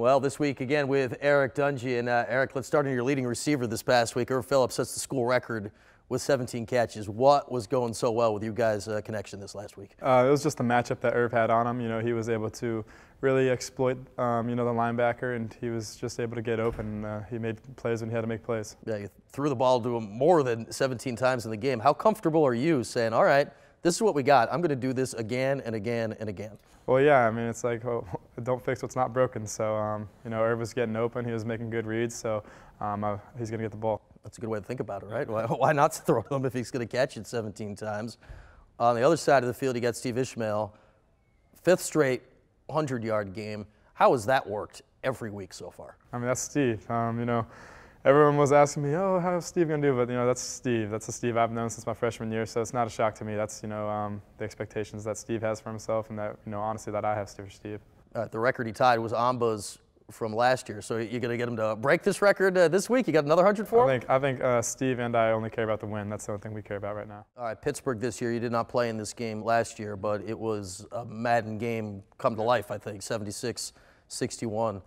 Well, this week again with Eric Dungey. And Eric, let's start on your leading receiver this past week. Irv Phillips sets the school record with 17 catches. What was going so well with you guys' connection this last week? It was just the matchup that Irv had on him. You know, he was able to really exploit, the linebacker, and he was just able to get open. He made plays when he had to make plays. Yeah, you threw the ball to him more than 17 times in the game. How comfortable are you saying, all right, this is what we got. I'm going to do this again and again and again? Well, yeah, I mean, it's like, well, don't fix what's not broken. So, Irv was getting open. He was making good reads, so he's going to get the ball. That's a good way to think about it, right? Why not throw to him if he's going to catch it 17 times? On the other side of the field, you got Steve Ishmael, 5th straight 100-yard game. How has that worked every week so far? I mean, that's Steve. Everyone was asking me, oh, how's Steve going to do? But, that's Steve. That's the Steve I've known since my freshman year, so it's not a shock to me. That's, the expectations that Steve has for himself and that, honestly, that I have for Steve. The record he tied was Amba's from last year, so you're going to get him to break this record this week? You got another 100 for him? I think Steve and I only care about the win. That's the only thing we care about right now. All right, Pittsburgh this year, you did not play in this game last year, but it was a Madden game come to life, I think, 76-61.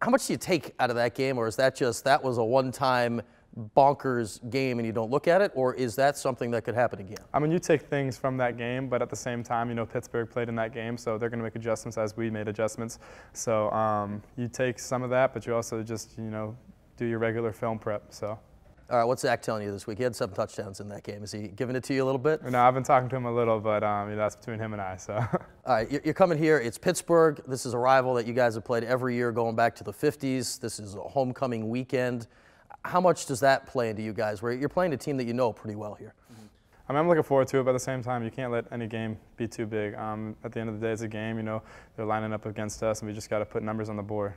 How much do you take out of that game, or is that just that was a one-time bonkers game and you don't look at it, or is that something that could happen again? I mean, you take things from that game, but at the same time, Pittsburgh played in that game, so they're going to make adjustments as we made adjustments. So you take some of that, but you also just, do your regular film prep. So. All right, what's Zach telling you this week? He had 7 touchdowns in that game. Is he giving it to you a little bit? No, I've been talking to him a little, but that's between him and I. So. All right, you're coming here. It's Pittsburgh. This is a rival that you guys have played every year going back to the 50s. This is a homecoming weekend. How much does that play into you guys, where you're playing a team that you know pretty well here? I mean, I'm looking forward to it, but at the same time, you can't let any game be too big. At the end of the day, it's a game. They're lining up against us, and we just got to put numbers on the board.